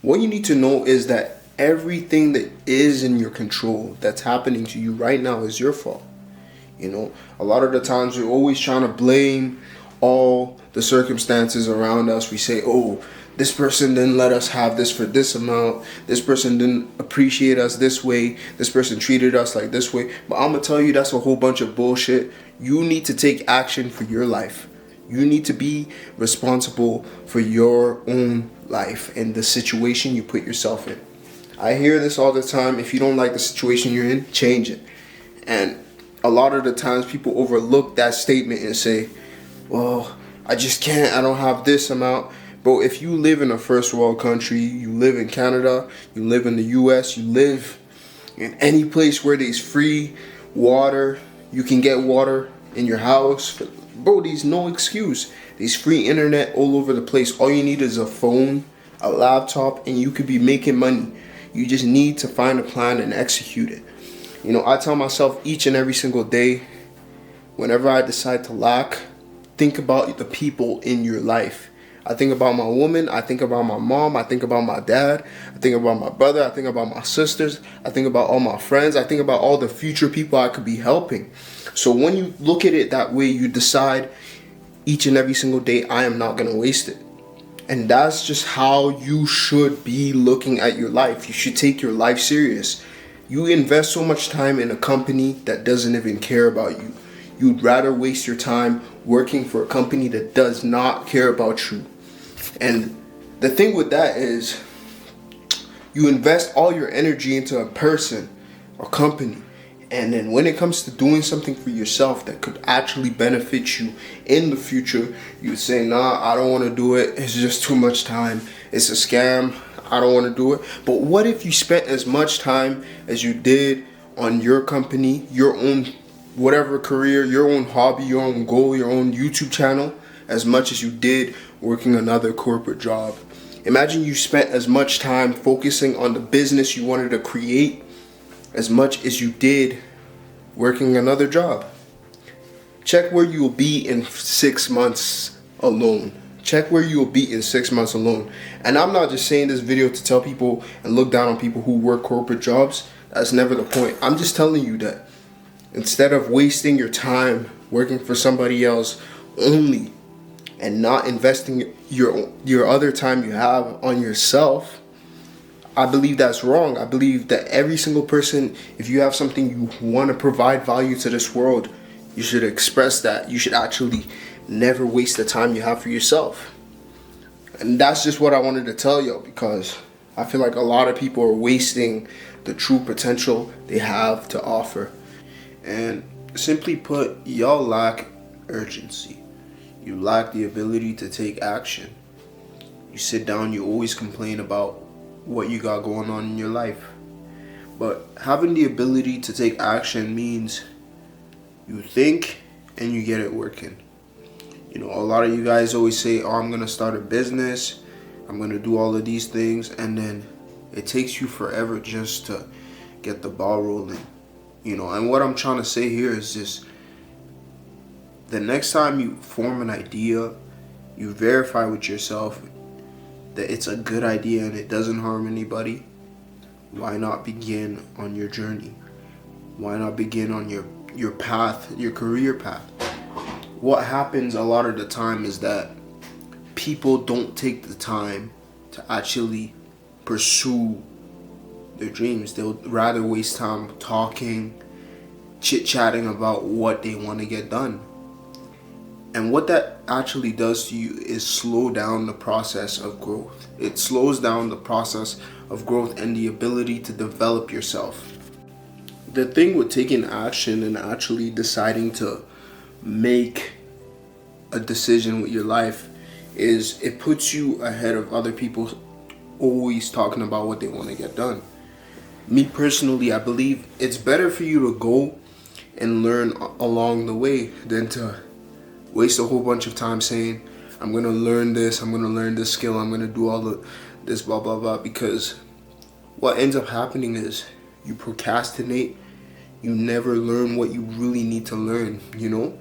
What you need to know is that everything that is in your control that's happening to you right now is your fault. You know, a lot of the times we're always trying to blame all the circumstances around us. We say, oh, this person didn't let us have this for this amount. This person didn't appreciate us this way. This person treated us like this way. But I'm going to tell you, that's a whole bunch of bullshit. You need to take action for your life. You need to be responsible for your own life and the situation you put yourself in. I hear this all the time. If you don't like the situation you're in, change it. And a lot of the times people overlook that statement and say, well, I just can't, I don't have this amount. Bro, if you live in a first world country, you live in Canada, you live in the US, you live in any place where there's free water, you can get water in your house. Bro, there's no excuse. There's free internet all over the place. All you need is a phone, a laptop, and you could be making money. You just need to find a plan and execute it. You know, I tell myself each and every single day, whenever I decide to lack, think about the people in your life. I think about my woman, I think about my mom, I think about my dad, I think about my brother, I think about my sisters, I think about all my friends, I think about all the future people I could be helping. So when you look at it that way, you decide each and every single day, I am not going to waste it. And that's just how you should be looking at your life. You should take your life serious. You invest so much time in a company that doesn't even care about you. You'd rather waste your time working for a company that does not care about you. And the thing with that is, you invest all your energy into a person or company, and then when it comes to doing something for yourself that could actually benefit you in the future, you would say, nah, I don't want to do it. It's just too much time. It's a scam. I don't want to do it. But what if you spent as much time as you did on your company, your own whatever career, your own hobby, your own goal, your own YouTube channel, as much as you did working another corporate job? Imagine you spent as much time focusing on the business you wanted to create as much as you did working another job. Check where you will be in 6 months alone. Check where you will be in 6 months alone. And I'm not just saying this video to tell people and look down on people who work corporate jobs. That's never the point. I'm just telling you that instead of wasting your time working for somebody else only and not investing your other time you have on yourself, I believe that's wrong. I believe that every single person, if you have something you want to provide value to this world, you should express that. You should actually never waste the time you have for yourself. And that's just what I wanted to tell you, because I feel like a lot of people are wasting the true potential they have to offer. And simply put, y'all lack urgency. You lack the ability to take action. You sit down, you always complain about what you got going on in your life. But having the ability to take action means you think and you get it working. You know, a lot of you guys always say, oh, I'm gonna start a business, I'm gonna do all of these things, and then it takes you forever just to get the ball rolling. You know, and what I'm trying to say here is just, the next time you form an idea, you verify with yourself that it's a good idea and it doesn't harm anybody. Why not begin on your journey? Why not begin on your path, your career path? What happens a lot of the time is that people don't take the time to actually pursue their dreams. They'll rather waste time talking, chit-chatting about what they want to get done. And what that actually does to you is slow down the process of growth. It slows down the process of growth and the ability to develop yourself. The thing with taking action and actually deciding to make a decision with your life is it puts you ahead of other people always talking about what they want to get done. Me personally, I believe it's better for you to go and learn along the way than to waste a whole bunch of time saying, I'm going to learn this, I'm going to learn this skill, I'm going to do all of this, blah, blah, blah. Because what ends up happening is you procrastinate, you never learn what you really need to learn, you know?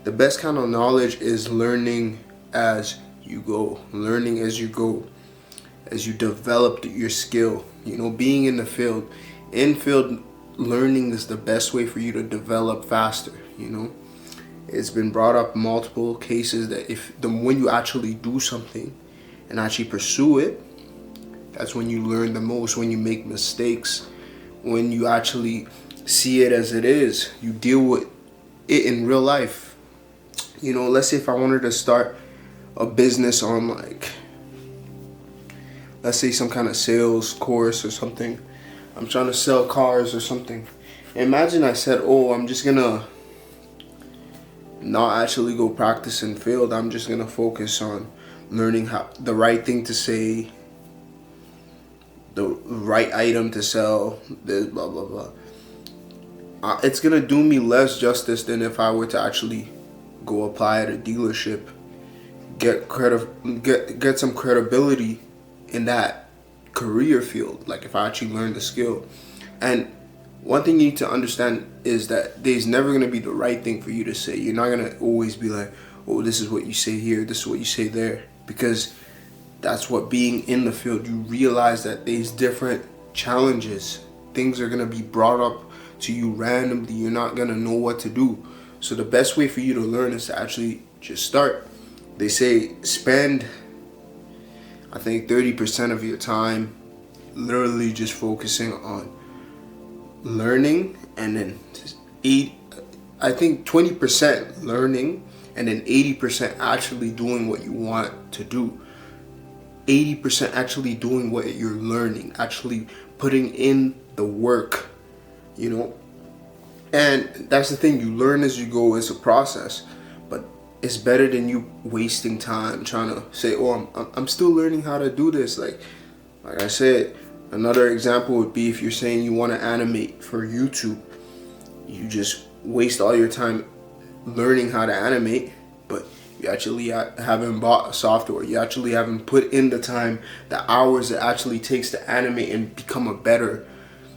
The best kind of knowledge is learning as you go, learning as you go. as you develop your skill. You know, being in the field, in-field learning is the best way for you to develop faster. You know, it's been brought up multiple cases that when you actually do something and actually pursue it, that's when you learn the most. When you make mistakes, when you actually see it as it is, you deal with it in real life. You know, let's say if I wanted to start a business on, like, let's say some kind of sales course or something. I'm trying to sell cars or something. Imagine I said, oh, I'm just gonna not actually go practice in field. I'm just gonna focus on learning how the right thing to say, the right item to sell, this blah blah blah. It's gonna do me less justice than if I were to actually go apply at a dealership, get some credibility in that career field. Like, if I actually learn the skill. And one thing you need to understand is that there's never gonna be the right thing for you to say. You're not gonna always be like, oh, this is what you say here, this is what you say there, because that's what being in the field, you realize that there's different challenges. Things are gonna be brought up to you randomly. You're not gonna know what to do. So the best way for you to learn is to actually just start. They say spend, I think, 30% of your time literally just focusing on learning, and then 20% learning, and then 80% actually doing what you want to do. 80% actually doing what you're learning, actually putting in the work, you know. And that's the thing, you learn as you go. It's a process, but it's better than you wasting time trying to say, oh, I'm still learning how to do this. Like I said, another example would be if you're saying you want to animate for YouTube, you just waste all your time learning how to animate, but you actually haven't bought software. You actually haven't put in the time, the hours it actually takes to animate and become a better,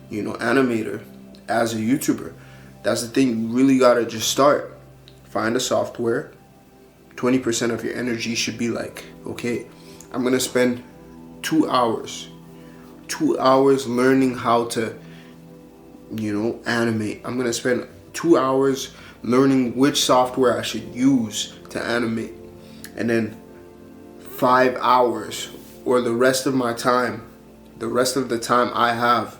you know, animator as a YouTuber. That's the thing. You really gotta just start. Find a software. 20% of your energy should be like, okay, I'm gonna spend 2 hours learning how to, you know, animate. I'm gonna spend 2 hours learning which software I should use to animate, and then 5 hours, or the rest of my time, the rest of the time I have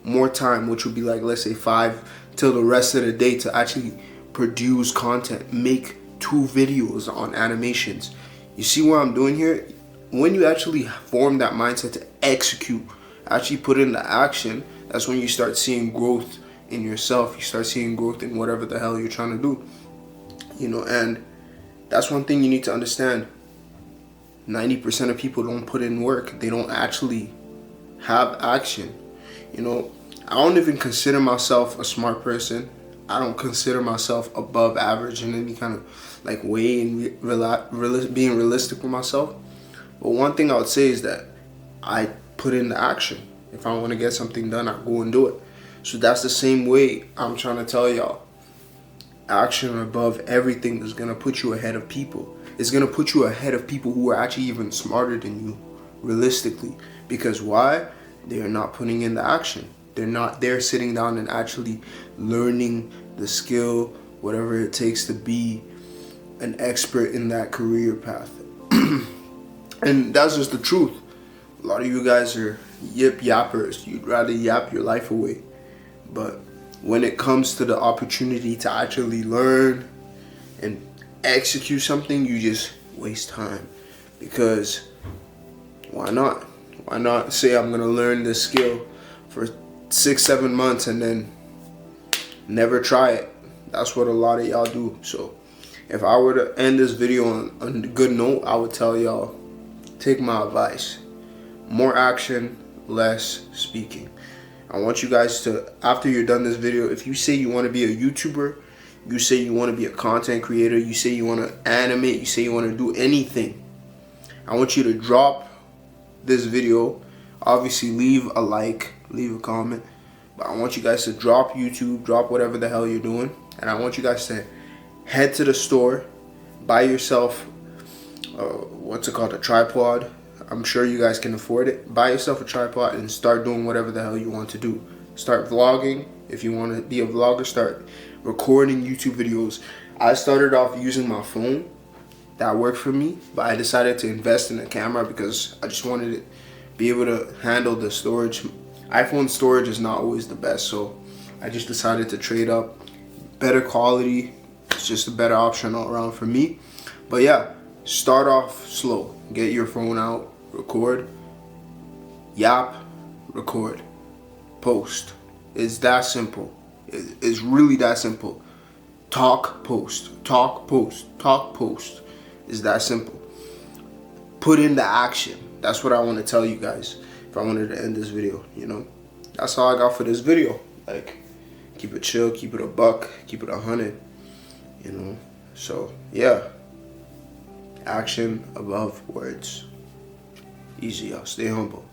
more time, which would be like, let's say 5 till the rest of the day, to actually produce content, make 2 videos on animations. You see what I'm doing here? When you actually form that mindset to execute, actually put into action, that's when you start seeing growth in yourself. You start seeing growth in whatever the hell you're trying to do, you know. And that's one thing you need to understand. 90% of people don't put in work. They don't actually have action. You know, I don't even consider myself a smart person. I don't consider myself above average in any kind of like way, and being realistic with myself. But one thing I would say is that I put in the action. If I want to get something done, I go and do it. So that's the same way I'm trying to tell y'all. Action above everything is going to put you ahead of people. It's going to put you ahead of people who are actually even smarter than you, realistically. Because why? They are not putting in the action. They're sitting down and actually learning the skill, whatever it takes to be an expert in that career path. And that's just the truth. A lot of you guys are yip yappers. You'd rather yap your life away. But when it comes to the opportunity to actually learn and execute something, you just waste time. Because why not? Why not say I'm gonna learn this skill for 6-7 months and then never try it? That's what a lot of y'all do. So if I were to end this video on a good note, I would tell y'all, take my advice. More action, less speaking. I want you guys to, after you're done this video, if you say you want to be a YouTuber, you say you want to be a content creator, you say you want to animate, you say you want to do anything, I want you to drop this video. Obviously leave a like, leave a comment, but I want you guys to drop YouTube, drop whatever the hell you're doing, and I want you guys to head to the store, buy yourself what's it called, a tripod, I'm sure you guys can afford it. Buy yourself a tripod and start doing whatever the hell you want to do. Start vlogging. If you want to be a vlogger, start recording YouTube videos. I started off using my phone. That worked for me, but I decided to invest in a camera because I just wanted to be able to handle the storage. iPhone storage is not always the best, so I just decided to trade up. Better quality, it's just a better option all around for me. But yeah, start off slow. Get your phone out, record, yap, record, post. It's that simple. It's really that simple. Talk, post, talk, post, talk, post. It's that simple. Put in the action. That's what I want to tell you guys if I wanted to end this video, you know. That's all I got for this video. Like, keep it chill, keep it a buck, keep it 100, you know. So yeah, action above words. Easy, y'all. Stay humble.